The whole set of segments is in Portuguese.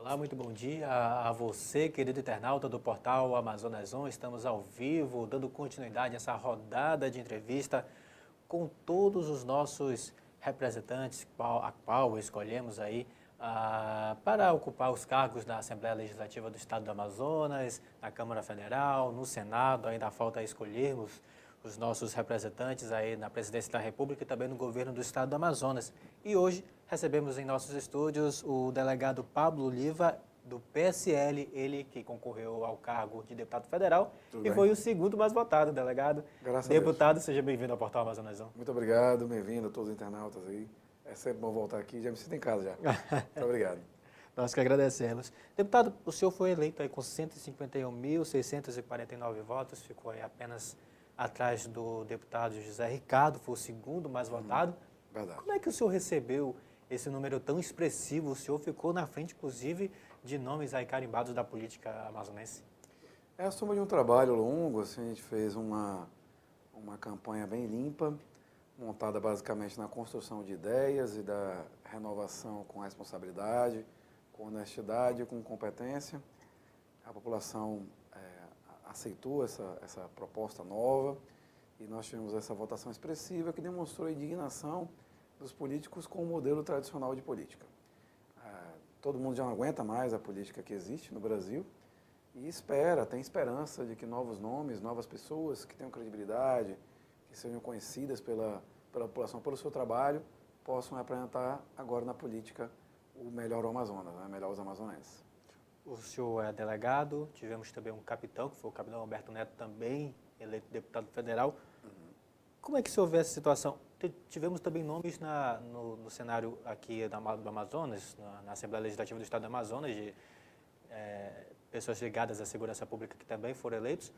Olá, muito bom dia a você, querido internauta do portal Amazonas On. Estamos ao vivo, dando continuidade a essa rodada de entrevista com todos os nossos representantes, a qual escolhemos aí para ocupar os cargos da Assembleia Legislativa do Estado do Amazonas, na Câmara Federal, no Senado. Ainda falta escolhermos os nossos representantes aí na Presidência da República e também no governo do Estado do Amazonas. E hoje recebemos em nossos estúdios o delegado Pablo Oliva, do PSL, ele que concorreu ao cargo de deputado federal e foi o segundo mais votado, delegado. Graças Deputado, a Deus. seja bem-vindo ao Portal Amazonas On. Muito obrigado, bem-vindo a todos os internautas aí. É sempre bom voltar aqui, já me sinto em casa já. Muito obrigado. Nós que agradecemos. Deputado, o senhor foi eleito aí com 151.649 votos, ficou aí apenas atrás do deputado José Ricardo, foi o segundo mais votado. Verdade. Como é que o senhor recebeu esse número tão expressivo? O senhor ficou na frente, inclusive, de nomes aí carimbados da política amazonense. É a soma de um trabalho longo, assim, a gente fez uma campanha bem limpa, montada basicamente na construção de ideias e da renovação com responsabilidade, com honestidade, com competência. A população aceitou essa proposta nova e nós tivemos essa votação expressiva que demonstrou a indignação dos políticos com o modelo tradicional de política. Todo mundo já não aguenta mais a política que existe no Brasil e tem esperança de que novos nomes, novas pessoas que tenham credibilidade, que sejam conhecidas pela população, pelo seu trabalho, possam representar agora na política o melhor o Amazonas, né? Melhor os amazonenses. O senhor é delegado, tivemos também um capitão, que foi o capitão Alberto Neto, também eleito deputado federal. Como é que o senhor vê essa situação? Tivemos também nomes no cenário aqui do Amazonas, na Assembleia Legislativa do Estado do Amazonas, de pessoas ligadas à segurança pública que também foram eleitos.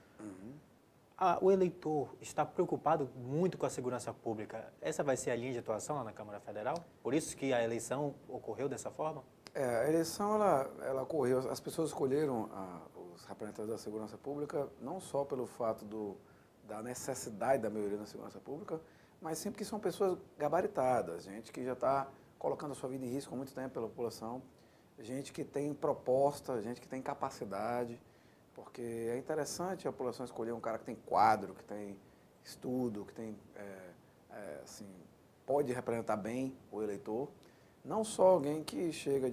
O eleitor está preocupado muito com a segurança pública. Essa vai ser a linha de atuação lá na Câmara Federal? Por isso que a eleição ocorreu dessa forma? A eleição ela ocorreu, as pessoas escolheram os representantes da segurança pública não só pelo fato da necessidade da maioria na segurança pública, mas sempre que são pessoas gabaritadas, gente que já está colocando a sua vida em risco há muito tempo pela população, gente que tem proposta, gente que tem capacidade, porque é interessante a população escolher um cara que tem quadro, que tem estudo, que tem, assim, pode representar bem o eleitor, não só alguém que chega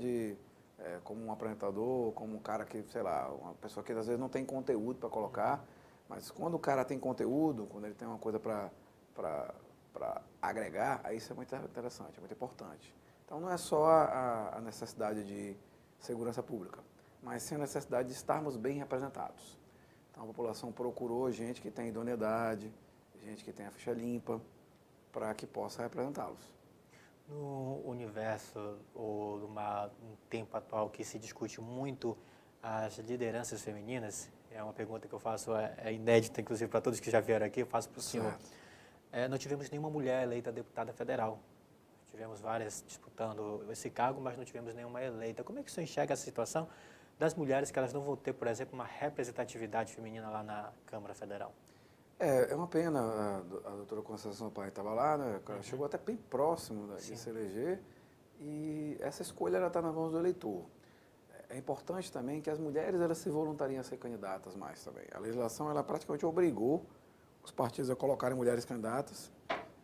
como um apresentador, como um cara que, sei lá, uma pessoa que às vezes não tem conteúdo para colocar, mas quando o cara tem conteúdo, quando ele tem uma coisa para agregar, aí isso é muito interessante, é muito importante. Então não é só a necessidade de segurança pública, mas sim a necessidade de estarmos bem representados. Então a população procurou gente que tem idoneidade, gente que tem a ficha limpa, para que possa representá-los. No universo ou um tempo atual que se discute muito as lideranças femininas, é uma pergunta que eu faço, é inédita, inclusive, para todos que já vieram aqui, eu faço para o senhor. Não tivemos nenhuma mulher eleita deputada federal. Tivemos várias disputando esse cargo, mas não tivemos nenhuma eleita. Como é que o senhor enxerga essa situação das mulheres que elas não vão ter, por exemplo, uma representatividade feminina lá na Câmara Federal? É uma pena, a doutora Conceição Sampaio estava lá, né? Ela chegou até bem próximo de se eleger e essa escolha está nas mãos do eleitor. É importante também que as mulheres elas se voluntariem a ser candidatas mais também. A legislação ela praticamente obrigou os partidos a colocarem mulheres candidatas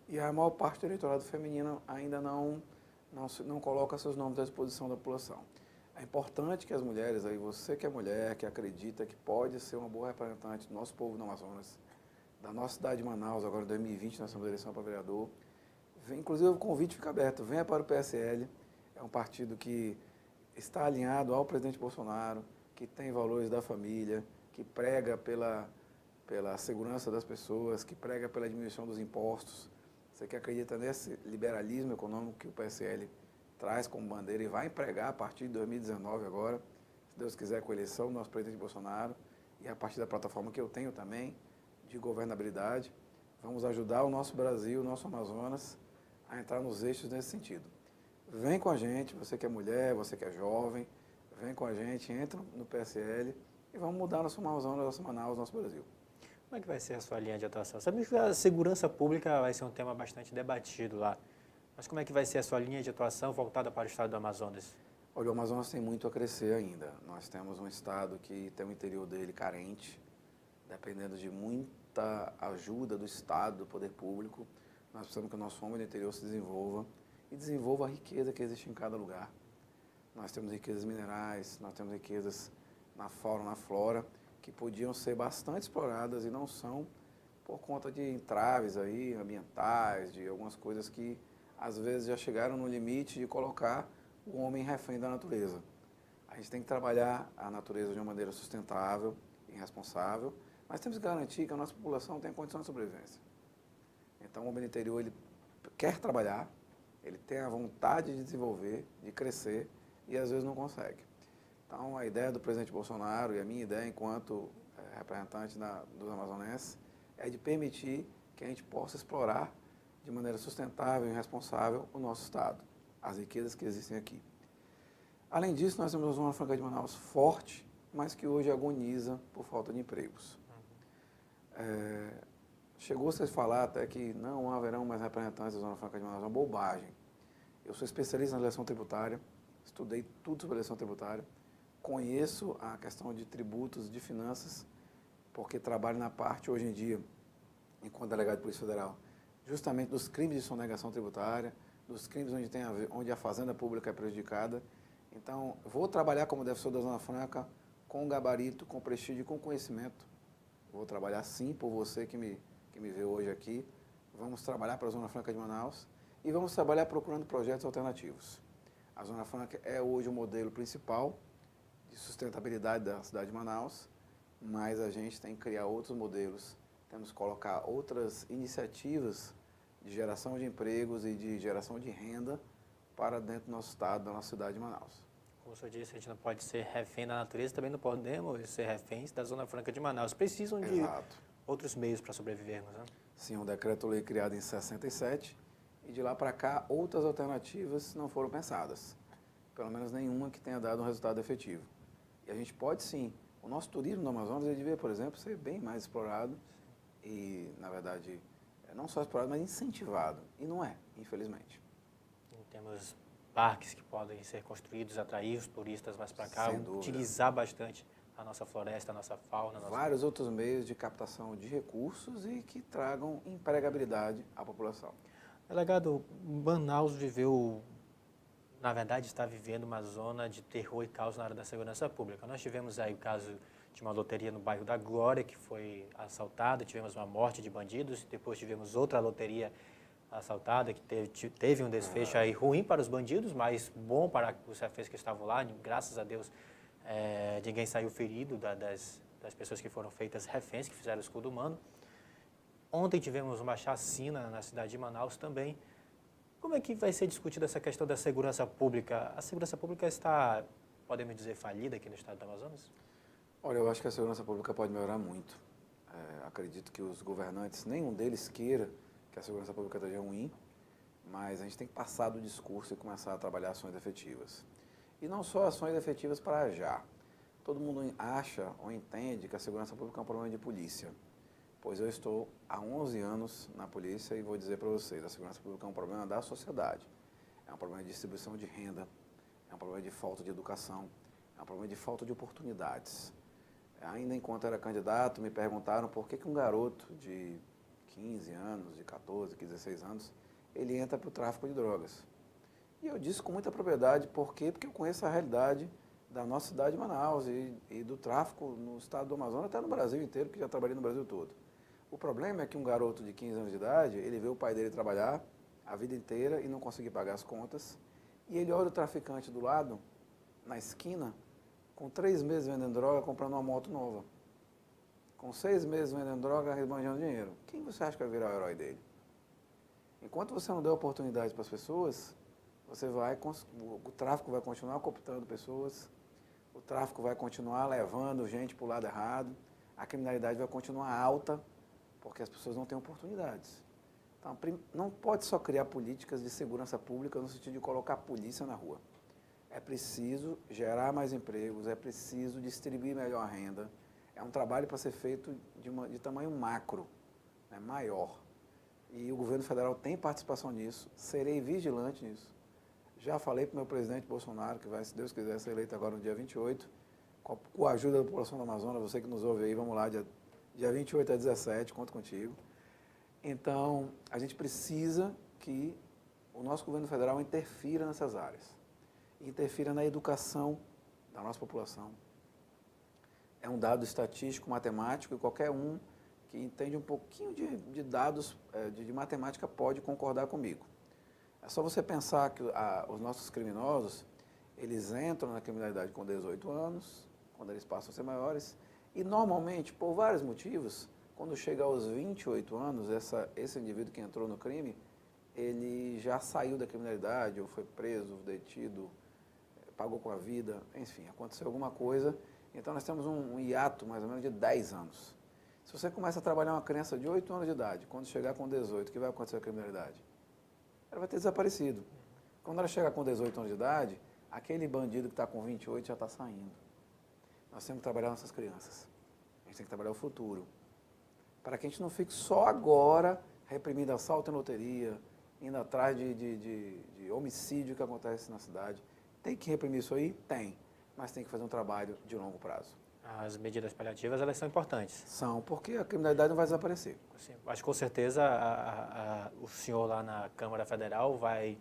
e a maior parte do eleitorado feminino ainda não coloca seus nomes à disposição da população. É importante que as mulheres, aí você que é mulher, que acredita que pode ser uma boa representante do nosso povo no Amazonas, da nossa cidade de Manaus, agora em 2020, nós temos eleição para vereador. Inclusive o convite fica aberto, venha para o PSL, é um partido que está alinhado ao presidente Bolsonaro, que tem valores da família, que prega pela segurança das pessoas, que prega pela diminuição dos impostos. Você que acredita nesse liberalismo econômico que o PSL traz como bandeira e vai empregar a partir de 2019 agora, se Deus quiser, com a eleição do nosso presidente Bolsonaro e a partir da plataforma que eu tenho também, de governabilidade, vamos ajudar o nosso Brasil, o nosso Amazonas, a entrar nos eixos nesse sentido. Vem com a gente, você que é mulher, você que é jovem, vem com a gente, entra no PSL e vamos mudar nosso Amazonas, nosso Manaus, nosso Brasil. Como é que vai ser a sua linha de atuação? Sabemos que a segurança pública vai ser um tema bastante debatido lá, mas como é que vai ser a sua linha de atuação voltada para o estado do Amazonas? Olha, o Amazonas tem muito a crescer ainda. Nós temos um estado que tem o interior dele carente, dependendo de muita ajuda do Estado, do poder público. Nós precisamos que o nosso homem do interior se desenvolva e desenvolva a riqueza que existe em cada lugar. Nós temos riquezas minerais, nós temos riquezas na fauna, na flora, que podiam ser bastante exploradas e não são por conta de entraves aí, ambientais, de algumas coisas que às vezes já chegaram no limite de colocar o homem refém da natureza. A gente tem que trabalhar a natureza de uma maneira sustentável e responsável, mas temos que garantir que a nossa população tenha condição de sobrevivência. Então o homem do interior, ele quer trabalhar, ele tem a vontade de desenvolver, de crescer, e às vezes não consegue. Então, a ideia do presidente Bolsonaro e a minha ideia enquanto representante dos amazonenses é de permitir que a gente possa explorar de maneira sustentável e responsável o nosso estado, as riquezas que existem aqui. Além disso, nós temos uma Zona Franca de Manaus forte, mas que hoje agoniza por falta de empregos. Chegou-se a falar até que não haverão mais representantes da Zona Franca de Manaus, é uma bobagem. Eu sou especialista na legislação tributária, estudei tudo sobre legislação tributária, conheço a questão de tributos, de finanças, porque trabalho na parte, hoje em dia, enquanto delegado de Polícia Federal, justamente dos crimes de sonegação tributária, dos crimes onde a fazenda pública é prejudicada. Então, vou trabalhar como defensor da Zona Franca, com gabarito, com prestígio e com conhecimento. Vou trabalhar sim por você que me vê hoje aqui. Vamos trabalhar para a Zona Franca de Manaus e vamos trabalhar procurando projetos alternativos. A Zona Franca é hoje o modelo principal de sustentabilidade da cidade de Manaus, mas a gente tem que criar outros modelos, temos que colocar outras iniciativas de geração de empregos e de geração de renda para dentro do nosso estado, da nossa cidade de Manaus. Como o senhor disse, a gente não pode ser refém da natureza, também não podemos ser reféns da Zona Franca de Manaus. Precisam de outros meios para sobrevivermos, né? Sim, um decreto-lei criado em 67, e de lá para cá outras alternativas não foram pensadas. Pelo menos nenhuma que tenha dado um resultado efetivo. E a gente pode sim, o nosso turismo no Amazonas, ele devia, por exemplo, ser bem mais explorado e, na verdade, não só explorado, mas incentivado. E não é, infelizmente. Temos parques que podem ser construídos, atrair os turistas mais para cá, utilizar bastante a nossa floresta, a nossa fauna. Vários outros meios de captação de recursos e que tragam empregabilidade à população. Delegado, Manaus viveu, na verdade, está vivendo uma zona de terror e caos na área da segurança pública. Nós tivemos aí o caso de uma loteria no bairro da Glória, que foi assaltada, tivemos uma morte de bandidos, depois tivemos outra loteria assaltada, que teve um desfecho aí ruim para os bandidos, mas bom para os reféns que estavam lá. Graças a Deus, ninguém saiu ferido das pessoas que foram feitas reféns, que fizeram o escudo humano. Ontem tivemos uma chacina na cidade de Manaus também. Como é que vai ser discutida essa questão da segurança pública? A segurança pública está, podemos dizer, falida aqui no estado do Amazonas? Olha, eu acho que a segurança pública pode melhorar muito. Acredito que os governantes, nenhum deles queira que a segurança pública esteja ruim, mas a gente tem que passar do discurso e começar a trabalhar ações efetivas. E não só ações efetivas para já. Todo mundo acha ou entende que a segurança pública é um problema de polícia. Pois eu estou há 11 anos na polícia e vou dizer para vocês, a segurança pública é um problema da sociedade. É um problema de distribuição de renda, é um problema de falta de educação, é um problema de falta de oportunidades. Ainda enquanto era candidato, me perguntaram por que um garoto de 15 anos, de 14, 16 anos, ele entra para o tráfico de drogas. E eu disse com muita propriedade, por quê? Porque eu conheço a realidade da nossa cidade de Manaus e do tráfico no estado do Amazonas, até no Brasil inteiro, que já trabalhei no Brasil todo. O problema é que um garoto de 15 anos de idade, ele vê o pai dele trabalhar a vida inteira e não conseguir pagar as contas, e ele olha o traficante do lado, na esquina, com 3 meses vendendo droga, comprando uma moto nova. Com 6 meses vendendo droga, esbanjando dinheiro. Quem você acha que vai virar o herói dele? Enquanto você não der oportunidade para as pessoas, o tráfico vai continuar cooptando pessoas, o tráfico vai continuar levando gente para o lado errado, a criminalidade vai continuar alta, porque as pessoas não têm oportunidades. Então, não pode só criar políticas de segurança pública no sentido de colocar a polícia na rua. É preciso gerar mais empregos, é preciso distribuir melhor a renda. É um trabalho para ser feito de tamanho macro, né, maior. E o governo federal tem participação nisso, serei vigilante nisso. Já falei para o meu presidente Bolsonaro, que vai, se Deus quiser, ser eleito agora no dia 28, com a ajuda da população do Amazonas, você que nos ouve aí, vamos lá, dia 28 a 17, conto contigo. Então, a gente precisa que o nosso governo federal interfira nessas áreas, interfira na educação da nossa população. É um dado estatístico, matemático, e qualquer um que entende um pouquinho de dados de matemática pode concordar comigo. É só você pensar que os nossos criminosos, eles entram na criminalidade com 18 anos, quando eles passam a ser maiores, e normalmente, por vários motivos, quando chega aos 28 anos, esse indivíduo que entrou no crime, ele já saiu da criminalidade, ou foi preso, detido, pagou com a vida, enfim, aconteceu alguma coisa. Então nós temos um hiato mais ou menos de 10 anos. Se você começa a trabalhar uma criança de 8 anos de idade, quando chegar com 18, o que vai acontecer com a criminalidade? Ela vai ter desaparecido. Quando ela chegar com 18 anos de idade, aquele bandido que está com 28 já está saindo. Nós temos que trabalhar nossas crianças. A gente tem que trabalhar o futuro. Para que a gente não fique só agora reprimindo assalto em loteria, indo atrás de homicídio que acontece na cidade. Tem que reprimir isso aí? Tem. Mas tem que fazer um trabalho de longo prazo. As medidas paliativas, elas são importantes. São, porque a criminalidade não vai desaparecer. Sim, acho que com certeza o senhor lá na Câmara Federal vai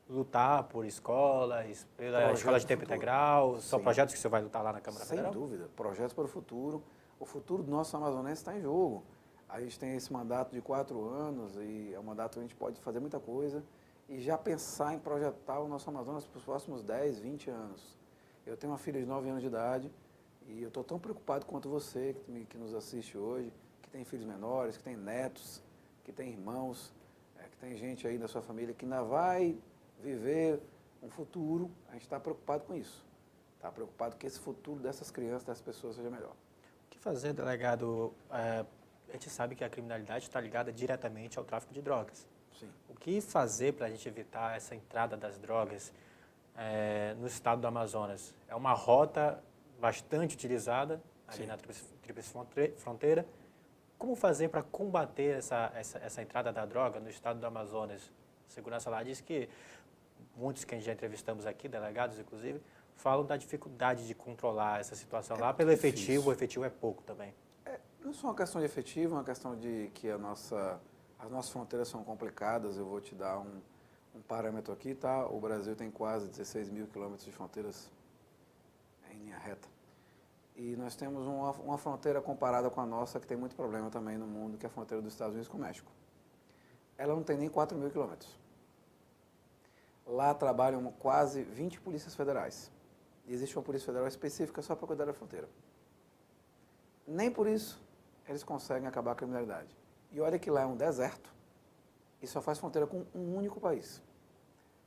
lutar por escolas, pela escola de tempo integral, são projetos que o senhor vai lutar lá na Câmara Federal? Sem dúvida, projetos para o futuro. O futuro do nosso amazonense está em jogo. A gente tem esse mandato de 4 anos e é um mandato que a gente pode fazer muita coisa e já pensar em projetar o nosso Amazonas para os próximos 10, 20 anos. Eu tenho uma filha de 9 anos de idade e eu estou tão preocupado quanto você que nos assiste hoje, que tem filhos menores, que tem netos, que tem irmãos, que tem gente aí da sua família que ainda vai viver um futuro. A gente está preocupado com isso. Está preocupado que esse futuro dessas crianças, dessas pessoas seja melhor. O que fazer, delegado? A gente sabe que a criminalidade está ligada diretamente ao tráfico de drogas. Sim. O que fazer para a gente evitar essa entrada das drogas no estado do Amazonas? É uma rota bastante utilizada ali na Tríplice Fronteira. Como fazer para combater essa entrada da droga no estado do Amazonas? A segurança lá diz que muitos que a gente já entrevistamos aqui, delegados inclusive, falam da dificuldade de controlar essa situação lá pelo efetivo. Difícil. O efetivo é pouco também. Não é só uma questão de efetivo, é uma questão de que as nossas fronteiras são complicadas. Eu vou te dar um parâmetro aqui, tá? O Brasil tem quase 16 mil quilômetros de fronteiras em linha reta. E nós temos uma fronteira comparada com a nossa que tem muito problema também no mundo, que é a fronteira dos Estados Unidos com o México. Ela não tem nem 4 mil quilômetros. Lá trabalham quase 20 polícias federais. E existe uma polícia federal específica só para cuidar da fronteira. Nem por isso eles conseguem acabar a criminalidade. E olha que lá é um deserto e só faz fronteira com um único país.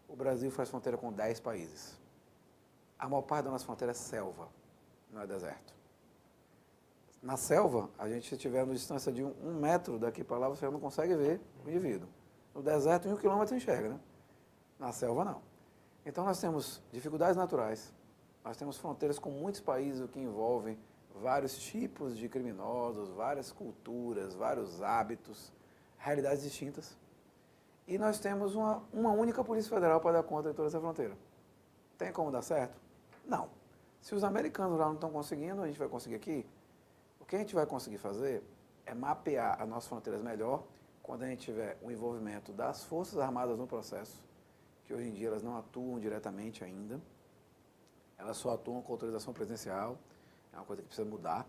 O Brasil faz fronteira com 10 países. A maior parte da nossa fronteira é selva, não é deserto. Na selva, a gente se tiver uma distância de 1 metro daqui para lá, você não consegue ver o indivíduo. No deserto, em 1 quilômetro você enxerga, né? Na selva, não. Então, nós temos dificuldades naturais, nós temos fronteiras com muitos países, o que envolve vários tipos de criminosos, várias culturas, vários hábitos, realidades distintas. E nós temos uma única Polícia Federal para dar conta de toda essa fronteira. Tem como dar certo? Não. Se os americanos lá não estão conseguindo, a gente vai conseguir aqui? O que a gente vai conseguir fazer é mapear as nossas fronteiras melhor quando a gente tiver o envolvimento das Forças Armadas no processo, que hoje em dia elas não atuam diretamente ainda, elas só atuam com autorização presidencial, é uma coisa que precisa mudar,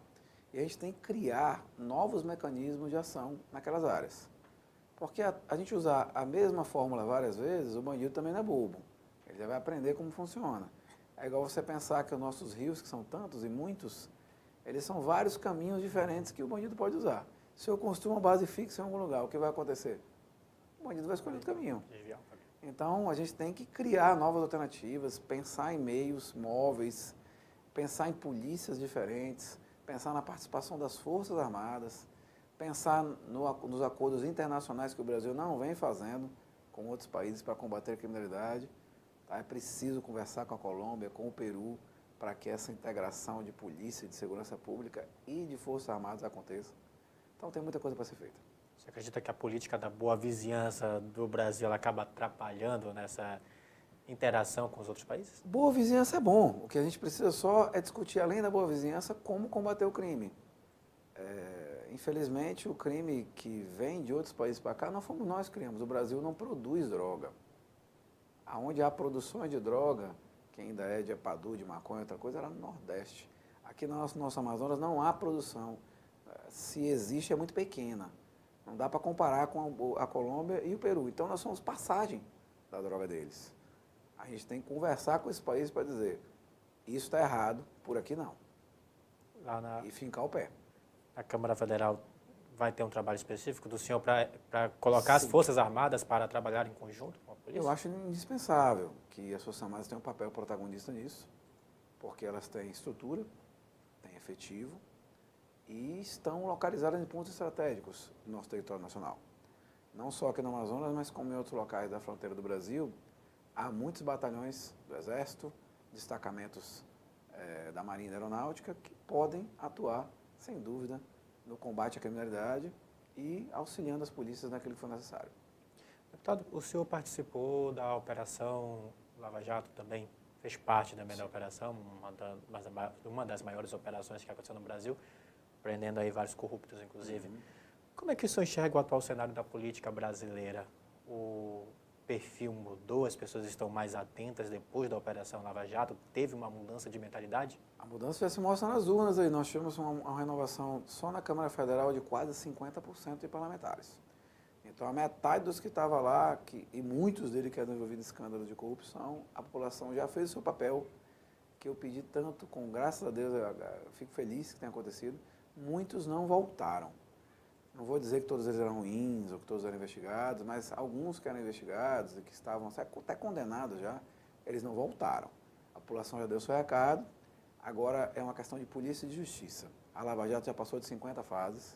e a gente tem que criar novos mecanismos de ação naquelas áreas. Porque a gente usar a mesma fórmula várias vezes, o bandido também não é bobo, ele já vai aprender como funciona. É igual você pensar que os nossos rios, que são tantos e muitos, eles são vários caminhos diferentes que o bandido pode usar. Se eu construo uma base fixa em algum lugar, o que vai acontecer? O bandido vai escolher outro caminho. Então, a gente tem que criar novas alternativas, pensar em meios móveis, pensar em polícias diferentes, pensar na participação das Forças Armadas, pensar nos acordos internacionais que o Brasil não vem fazendo com outros países para combater a criminalidade. Tá? É preciso conversar com a Colômbia, com o Peru, para que essa integração de polícia, de segurança pública e de Forças Armadas aconteça. Então, tem muita coisa para ser feita. Você acredita que a política da boa vizinhança do Brasil ela acaba atrapalhando interação com os outros países? Boa vizinhança é bom. O que a gente precisa só é discutir, além da boa vizinhança, como combater o crime. Infelizmente, o crime que vem de outros países para cá, não fomos nós que criamos. O Brasil não produz droga. Aonde há produções de droga, que ainda é de epadu, de maconha, outra coisa, era no Nordeste. Aqui no nosso Amazonas não há produção. Se existe, é muito pequena. Não dá para comparar com a Colômbia e o Peru. Então, nós somos passagem da droga deles. A gente tem que conversar com esses países para dizer, isso está errado, por aqui não. E fincar o pé. A Câmara Federal vai ter um trabalho específico do senhor para colocar Sim. as Forças Armadas para trabalhar em conjunto com a polícia? Eu acho indispensável que as Forças Armadas tenham um papel protagonista nisso, porque elas têm estrutura, têm efetivo e estão localizadas em pontos estratégicos do nosso território nacional. Não só aqui no Amazonas, mas como em outros locais da fronteira do Brasil, há muitos batalhões do Exército, destacamentos da Marinha e da Aeronáutica que podem atuar, sem dúvida, no combate à criminalidade e auxiliando as polícias naquilo que for necessário. Deputado, o senhor participou da Operação Lava Jato também, fez parte também da operação, uma das maiores operações que aconteceu no Brasil, prendendo aí vários corruptos, inclusive. Como é que o senhor enxerga o atual cenário da política brasileira? O perfil mudou, as pessoas estão mais atentas depois da Operação Lava Jato? Teve uma mudança de mentalidade? A mudança já se mostra nas urnas aí. Nós tivemos uma renovação só na Câmara Federal de quase 50% de parlamentares. Então, a metade dos que estavam lá, e muitos deles que eram envolvidos em escândalos de corrupção, a população já fez o seu papel, que eu pedi tanto, com graças a Deus, eu fico feliz que tenha acontecido. Muitos não voltaram. Não vou dizer que todos eles eram ruins ou que todos eram investigados, mas alguns que eram investigados e que estavam até condenados já, eles não voltaram. A população já deu seu recado, agora é uma questão de polícia e de justiça. A Lava Jato já passou de 50 fases.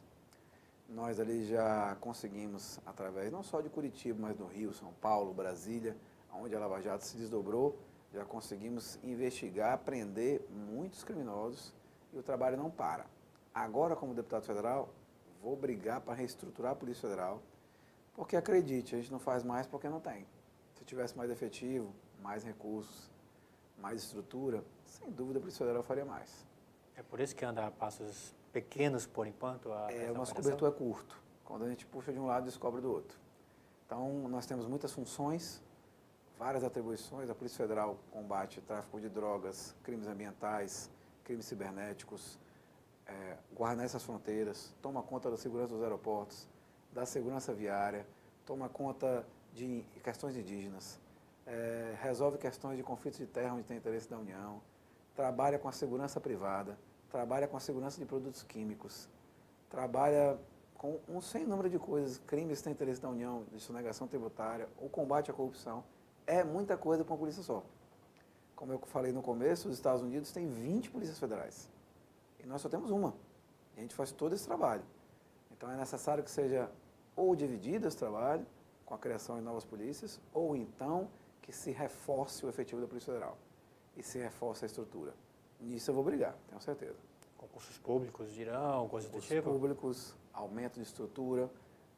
Nós ali já conseguimos, através não só de Curitiba, mas do Rio, São Paulo, Brasília, onde a Lava Jato se desdobrou, já conseguimos investigar, prender muitos criminosos e o trabalho não para. Agora, como deputado federal, vou brigar para reestruturar a Polícia Federal, porque acredite, a gente não faz mais porque não tem. Se tivesse mais efetivo, mais recursos, mais estrutura, sem dúvida a Polícia Federal faria mais. É por isso que anda a passos pequenos, por enquanto, o nosso cobertor é curto. Quando a gente puxa de um lado, descobre do outro. Então, nós temos muitas funções, várias atribuições. A Polícia Federal combate tráfico de drogas, crimes ambientais, crimes cibernéticos, guarda essas fronteiras, toma conta da segurança dos aeroportos, da segurança viária, toma conta de questões indígenas, resolve questões de conflitos de terra onde tem interesse da União, trabalha com a segurança privada, trabalha com a segurança de produtos químicos, trabalha com um sem número de coisas, crimes que têm interesse da União, de sonegação tributária, o combate à corrupção. É muita coisa para uma polícia só. Como eu falei no começo, os Estados Unidos têm 20 polícias federais. E nós só temos uma. E a gente faz todo esse trabalho. Então é necessário que seja ou dividido esse trabalho, com a criação de novas polícias, ou então que se reforce o efetivo da Polícia Federal. E se reforce a estrutura. Nisso eu vou brigar, tenho certeza. Concursos públicos dirão, coisas do tipo? Concursos públicos, aumento de estrutura,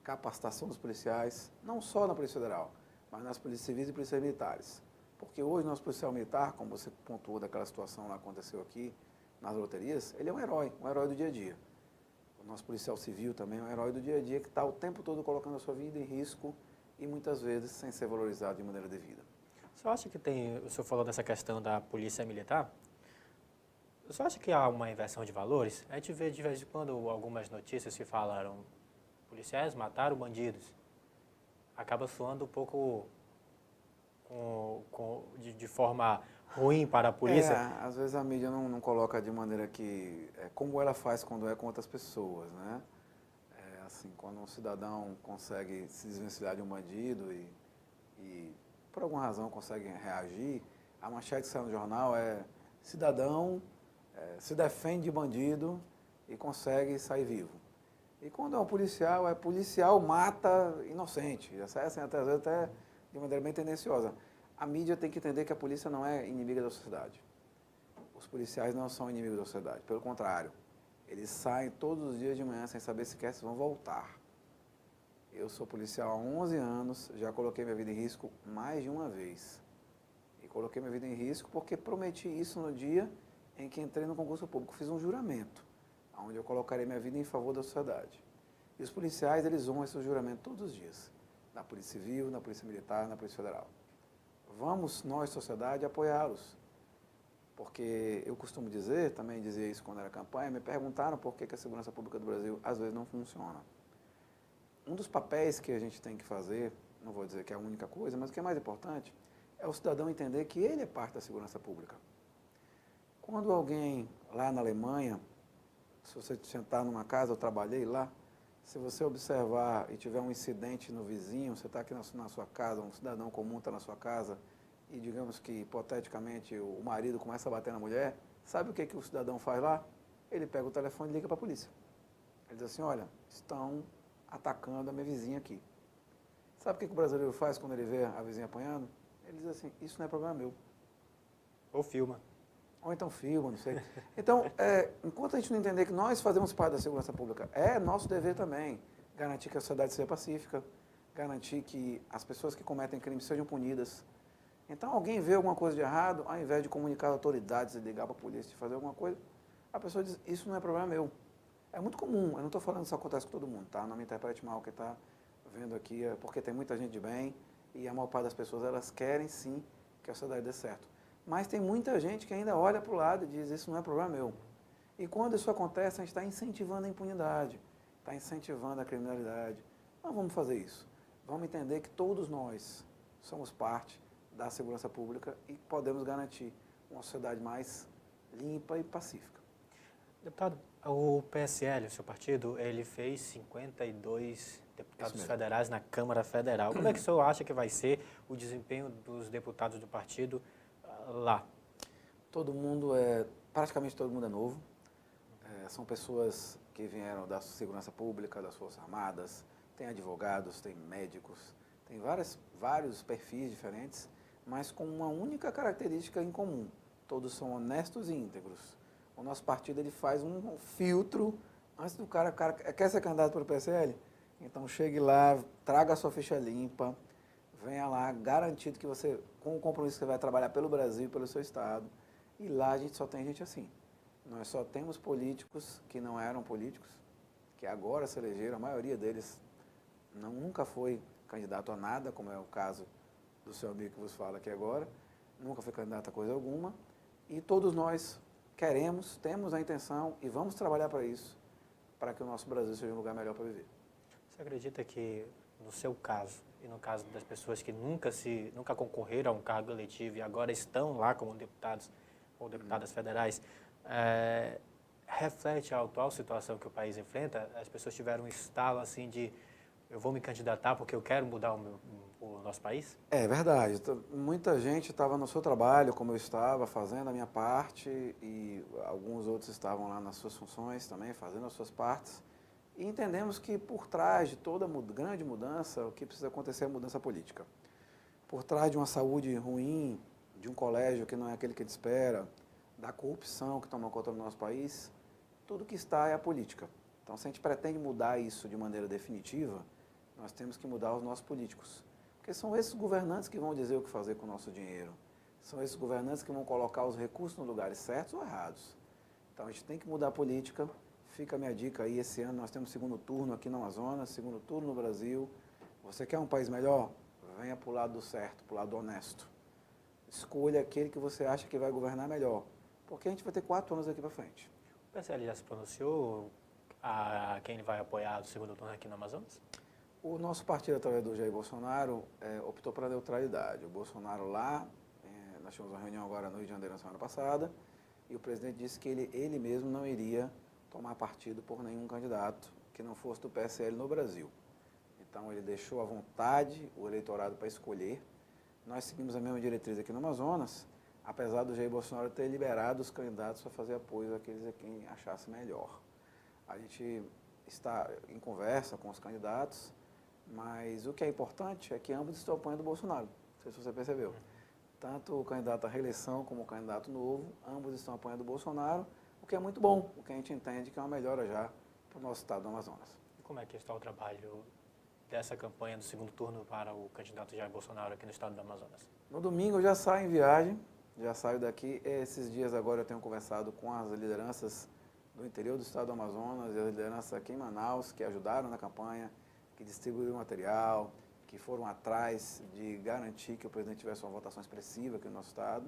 capacitação dos policiais, não só na Polícia Federal, mas nas polícias civis e polícias militares. Porque hoje nosso policial militar, como você pontuou daquela situação lá que aconteceu aqui, nas loterias, ele é um herói do dia a dia. O nosso policial civil também é um herói do dia a dia que está o tempo todo colocando a sua vida em risco e muitas vezes sem ser valorizado de maneira devida. O senhor acha que o senhor falou dessa questão da polícia militar? O senhor acha que há uma inversão de valores? A gente vê de vez em quando algumas notícias que falaram policiais mataram bandidos. Acaba soando um pouco de forma ruim para a polícia. Às vezes a mídia não coloca de maneira que... como ela faz quando é com outras pessoas, né? Assim, quando um cidadão consegue se desvencilhar de um bandido e por alguma razão consegue reagir, a manchete que sai no jornal é cidadão se defende de bandido e consegue sair vivo. E quando é um policial mata inocente. Já sai assim, às vezes até de maneira bem tendenciosa. A mídia tem que entender que a polícia não é inimiga da sociedade. Os policiais não são inimigos da sociedade, pelo contrário. Eles saem todos os dias de manhã sem saber sequer se vão voltar. Eu sou policial há 11 anos, já coloquei minha vida em risco mais de uma vez. coloquei minha vida em risco porque prometi isso no dia em que entrei no concurso público. Fiz um juramento, onde eu colocarei minha vida em favor da sociedade. E os policiais, eles honram esse juramento todos os dias, na Polícia Civil, na Polícia Militar, na Polícia Federal. Vamos, nós, sociedade, apoiá-los. Porque eu costumo dizer, também dizia isso quando era campanha, me perguntaram por que a segurança pública do Brasil às vezes não funciona. Um dos papéis que a gente tem que fazer, não vou dizer que é a única coisa, mas o que é mais importante, é o cidadão entender que ele é parte da segurança pública. Quando alguém lá na Alemanha, se você sentar numa casa, eu trabalhei lá, se você observar e tiver um incidente no vizinho, você está aqui na sua casa, um cidadão comum está na sua casa, e digamos que, hipoteticamente, o marido começa a bater na mulher, sabe o que o cidadão faz lá? Ele pega o telefone e liga para a polícia. Ele diz assim, olha, estão atacando a minha vizinha aqui. Sabe o que o brasileiro faz quando ele vê a vizinha apanhando? Ele diz assim, isso não é problema meu. Ou filma. Ou então filma, não sei. Então, enquanto a gente não entender que nós fazemos parte da segurança pública, é nosso dever também garantir que a sociedade seja pacífica, garantir que as pessoas que cometem crimes sejam punidas. Então, alguém vê alguma coisa de errado, ao invés de comunicar às autoridades e ligar para a polícia e fazer alguma coisa, a pessoa diz, isso não é problema meu. É muito comum, eu não estou falando que isso acontece com todo mundo, tá? Não me interprete mal o que está vendo aqui, porque tem muita gente de bem e a maior parte das pessoas, elas querem sim que a sociedade dê certo. Mas tem muita gente que ainda olha para o lado e diz, isso não é problema meu. E quando isso acontece, a gente está incentivando a impunidade, está incentivando a criminalidade. Não vamos fazer isso. Vamos entender que todos nós somos parte da segurança pública e podemos garantir uma sociedade mais limpa e pacífica. Deputado, o PSL, o seu partido, ele fez 52 deputados federais na Câmara Federal. Como é que o senhor acha que vai ser o desempenho dos deputados do partido lá? Praticamente todo mundo é novo. São pessoas que vieram da segurança pública, das Forças Armadas, tem advogados, tem médicos, tem vários perfis diferentes, mas com uma única característica em comum. Todos são honestos e íntegros. O nosso partido ele faz um filtro antes do cara quer ser candidato para o PSL? Então chegue lá, traga a sua ficha limpa, venha lá, garantido que você, com o compromisso que você vai trabalhar pelo Brasil e pelo seu estado. E lá a gente só tem gente assim. Nós só temos políticos que não eram políticos, que agora se elegeram, a maioria deles nunca foi candidato a nada, como é o caso do seu amigo que vos fala aqui agora, nunca foi candidato a coisa alguma, e todos nós temos a intenção e vamos trabalhar para isso, para que o nosso Brasil seja um lugar melhor para viver. Você acredita que, no seu caso, e no caso das pessoas que nunca concorreram a um cargo eletivo e agora estão lá como deputados ou deputadas federais, reflete a atual situação que o país enfrenta? As pessoas tiveram um estalo assim de eu vou me candidatar porque eu quero mudar o nosso país? É verdade. Muita gente estava no seu trabalho, como eu estava, fazendo a minha parte, e alguns outros estavam lá nas suas funções também, fazendo as suas partes. E entendemos que por trás de toda grande mudança, o que precisa acontecer é a mudança política. Por trás de uma saúde ruim, de um colégio que não é aquele que a gente espera, da corrupção que toma conta do nosso país, tudo que está é a política. Então, se a gente pretende mudar isso de maneira definitiva, nós temos que mudar os nossos políticos. Porque são esses governantes que vão dizer o que fazer com o nosso dinheiro. São esses governantes que vão colocar os recursos nos lugares certos ou errados. Então, a gente tem que mudar a política. Fica a minha dica aí, esse ano nós temos segundo turno aqui no Amazonas, segundo turno no Brasil. Você quer um país melhor? Venha para o lado do certo, para o lado honesto. Escolha aquele que você acha que vai governar melhor. Porque a gente vai ter 4 anos aqui para frente. O PSL já se pronunciou a quem ele vai apoiar do segundo turno aqui no Amazonas? O nosso partido, através do Jair Bolsonaro, optou pela neutralidade. O Bolsonaro lá, nós tivemos uma reunião agora no Rio de Janeiro na semana passada, e o presidente disse que ele mesmo não iria tomar partido por nenhum candidato que não fosse do PSL no Brasil. Então ele deixou à vontade o eleitorado para escolher. Nós seguimos a mesma diretriz aqui no Amazonas, apesar do Jair Bolsonaro ter liberado os candidatos para fazer apoio àqueles a quem achasse melhor. A gente está em conversa com os candidatos, mas o que é importante é que ambos estão apoiando o Bolsonaro, não sei se você percebeu. Tanto o candidato à reeleição como o candidato novo, ambos estão apoiando o Bolsonaro, o que é muito bom, o que a gente entende que é uma melhora já para o nosso estado do Amazonas. E como é que está o trabalho dessa campanha do segundo turno para o candidato Jair Bolsonaro aqui no estado do Amazonas? No domingo eu já saio em viagem, já saio daqui. Esses dias agora eu tenho conversado com as lideranças do interior do estado do Amazonas e as lideranças aqui em Manaus, que ajudaram na campanha, que distribuíram material, que foram atrás de garantir que o presidente tivesse uma votação expressiva aqui no nosso estado.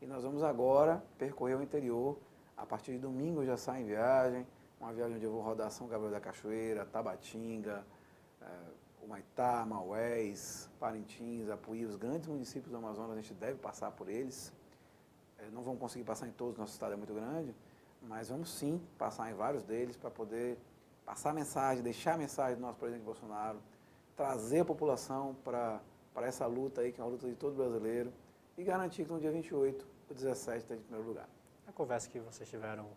E nós vamos agora percorrer o interior. A partir de domingo eu já saio em viagem, uma viagem onde eu vou rodar São Gabriel da Cachoeira, Tabatinga, Humaitá, Maués, Parintins, Apuí, os grandes municípios do Amazonas, a gente deve passar por eles. Não vamos conseguir passar em todos, nosso estado é muito grande, mas vamos sim passar em vários deles para poder passar a mensagem, deixar a mensagem do nosso presidente Bolsonaro, trazer a população para essa luta aí, que é uma luta de todo brasileiro, e garantir que no dia 28, o 17 está em primeiro lugar. A conversa que vocês tiveram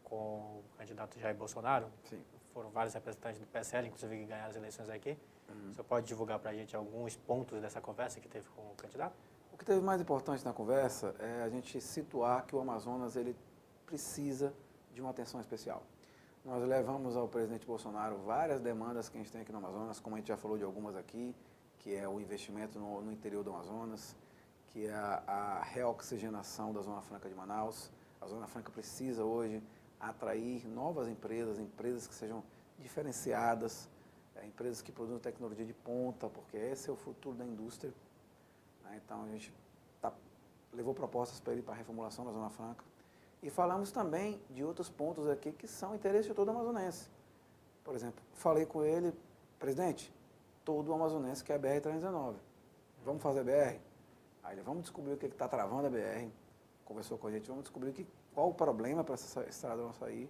com o candidato Jair Bolsonaro, Sim. Foram vários representantes do PSL, inclusive, que ganharam as eleições aqui. Você pode divulgar para a gente alguns pontos dessa conversa que teve com o candidato? O que teve mais importante na conversa é a gente situar que o Amazonas ele precisa de uma atenção especial. Nós levamos ao presidente Bolsonaro várias demandas que a gente tem aqui no Amazonas, como a gente já falou de algumas aqui, que é o investimento no interior do Amazonas, que é a reoxigenação da Zona Franca de Manaus. A Zona Franca precisa hoje atrair novas empresas que sejam diferenciadas, empresas que produzam tecnologia de ponta, porque esse é o futuro da indústria. Então, a gente levou propostas para ele para a reformulação da Zona Franca. E falamos também de outros pontos aqui que são interesse de todo amazonense. Por exemplo, falei com ele, presidente, todo amazonense quer a BR-319. Vamos fazer a BR? Aí ele, vamos descobrir o que está travando a BR. Conversou com a gente, vamos descobrir qual o problema para essa estrada não sair.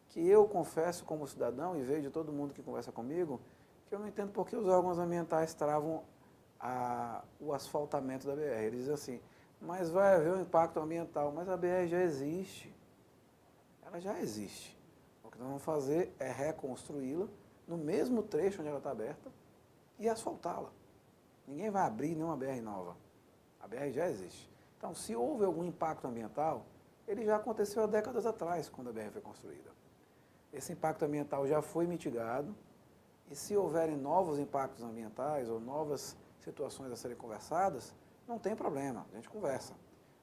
Que eu confesso como cidadão, e vejo todo mundo que conversa comigo, que eu não entendo por que os órgãos ambientais travam o asfaltamento da BR. Eles dizem assim, mas vai haver um impacto ambiental, mas a BR já existe. Ela já existe. O que nós vamos fazer é reconstruí-la no mesmo trecho onde ela está aberta e asfaltá-la. Ninguém vai abrir nenhuma BR nova. A BR já existe. Então, se houve algum impacto ambiental, ele já aconteceu há décadas atrás, quando a BR foi construída. Esse impacto ambiental já foi mitigado, e se houverem novos impactos ambientais ou novas situações a serem conversadas, não tem problema, a gente conversa.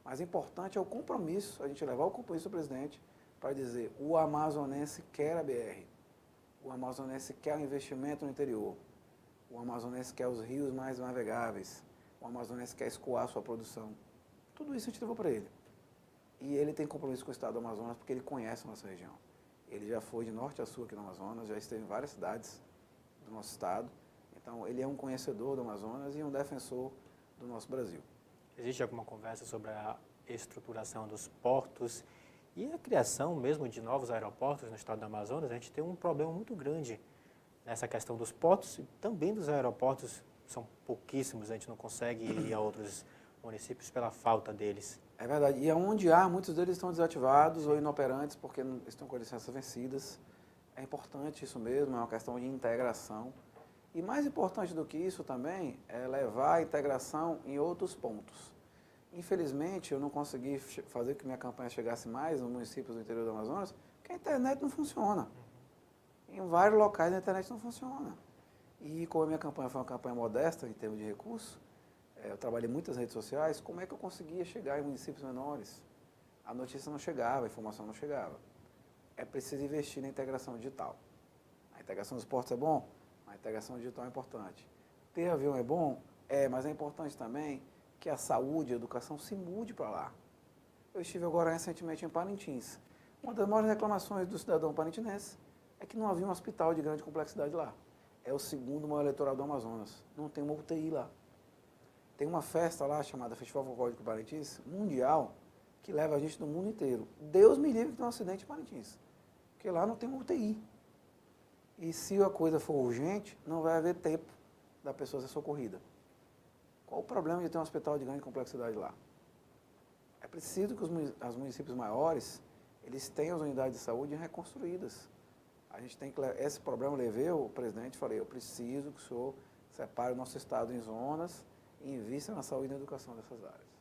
Mas o importante é o compromisso, a gente levar o compromisso do presidente para dizer, o amazonense quer a BR, o amazonense quer o investimento no interior, o amazonense quer os rios mais navegáveis, o amazonense quer escoar sua produção. Tudo isso a gente levou para ele. E ele tem compromisso com o estado do Amazonas porque ele conhece a nossa região. Ele já foi de norte a sul aqui no Amazonas, já esteve em várias cidades do nosso estado. Então, ele é um conhecedor do Amazonas e um defensor do nosso Brasil. Existe alguma conversa sobre a estruturação dos portos e a criação mesmo de novos aeroportos no estado do Amazonas? A gente tem um problema muito grande nessa questão dos portos e também dos aeroportos. São pouquíssimos, a gente não consegue ir a outros municípios pela falta deles. É verdade. E onde há, muitos deles estão desativados ou inoperantes porque estão com licenças vencidas. É importante isso mesmo, é uma questão de integração. E mais importante do que isso também é levar a integração em outros pontos. Infelizmente, eu não consegui fazer que minha campanha chegasse mais nos municípios do interior do Amazonas, porque a internet não funciona. Em vários locais a internet não funciona. E como a minha campanha foi uma campanha modesta em termos de recursos, eu trabalhei em muitas redes sociais, como é que eu conseguia chegar em municípios menores? A notícia não chegava, a informação não chegava. É preciso investir na integração digital. A integração dos portos é bom? A integração digital é importante. Ter avião é bom? É, mas é importante também que a saúde e a educação se mude para lá. Eu estive agora recentemente em Parintins. Uma das maiores reclamações do cidadão parintinense é que não havia um hospital de grande complexidade lá. É o segundo maior eleitoral do Amazonas. Não tem uma UTI lá. Tem uma festa lá chamada Festival Folclórico Parintins, mundial, que leva a gente do mundo inteiro. Deus me livre que tem um acidente em Parintins, porque lá não tem uma UTI. E se a coisa for urgente, não vai haver tempo da pessoa ser socorrida. Qual o problema de ter um hospital de grande complexidade lá? É preciso que os municípios maiores, eles tenham as unidades de saúde reconstruídas. A gente tem que, esse problema eu levei ao presidente e falei, eu preciso que o senhor separe o nosso estado em zonas e invista na saúde e na educação dessas áreas.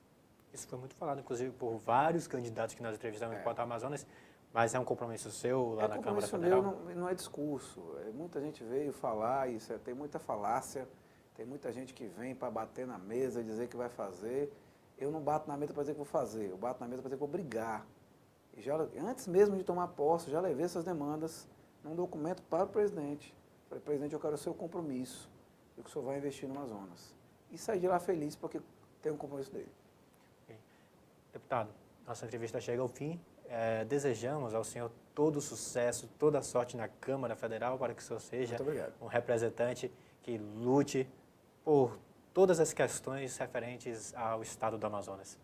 Isso foi muito falado, inclusive, por vários candidatos que nós entrevistamos no Portal Amazonas, Mas é um compromisso seu lá na Câmara Compromisso Federal? meu não é discurso. Muita gente veio falar, tem muita falácia, tem muita gente que vem para bater na mesa e dizer que vai fazer. Eu não bato na mesa para dizer que vou fazer, eu bato na mesa para dizer que vou brigar. E já, antes mesmo de tomar posse, já levei essas demandas num documento para o presidente. Falei, presidente, eu quero o seu compromisso e que o senhor vai investir no Amazonas. E saí de lá feliz porque tem um compromisso dele. Deputado, nossa entrevista chega ao fim. Desejamos ao senhor todo o sucesso, toda a sorte na Câmara Federal para que o senhor seja um representante que lute por todas as questões referentes ao estado do Amazonas.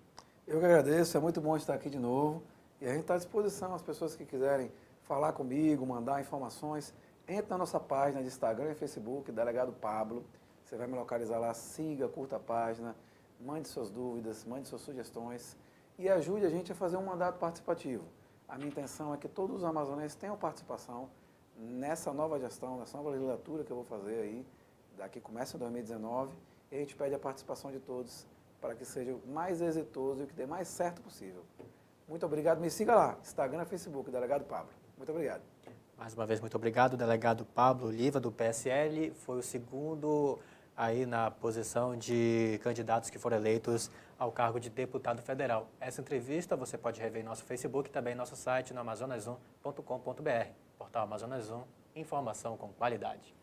Eu que agradeço, é muito bom estar aqui de novo. E a gente está à disposição, as pessoas que quiserem falar comigo, mandar informações, entre na nossa página de Instagram e Facebook, Delegado Pablo. Você vai me localizar lá, siga, curta a página, mande suas dúvidas, mande suas sugestões e ajude a gente a fazer um mandato participativo. A minha intenção é que todos os amazonenses tenham participação nessa nova gestão, nessa nova legislatura que eu vou fazer aí, daqui começa em 2019, e a gente pede a participação de todos para que seja o mais exitoso e o que dê mais certo possível. Muito obrigado, me siga lá, Instagram e Facebook, Delegado Pablo. Muito obrigado. Mais uma vez, muito obrigado, delegado Pablo Oliva, do PSL, foi o segundo aí na posição de candidatos que foram eleitos ao cargo de deputado federal. Essa entrevista você pode rever em nosso Facebook e também em nosso site no amazonas1.com.br. Portal Amazonas 1, informação com qualidade.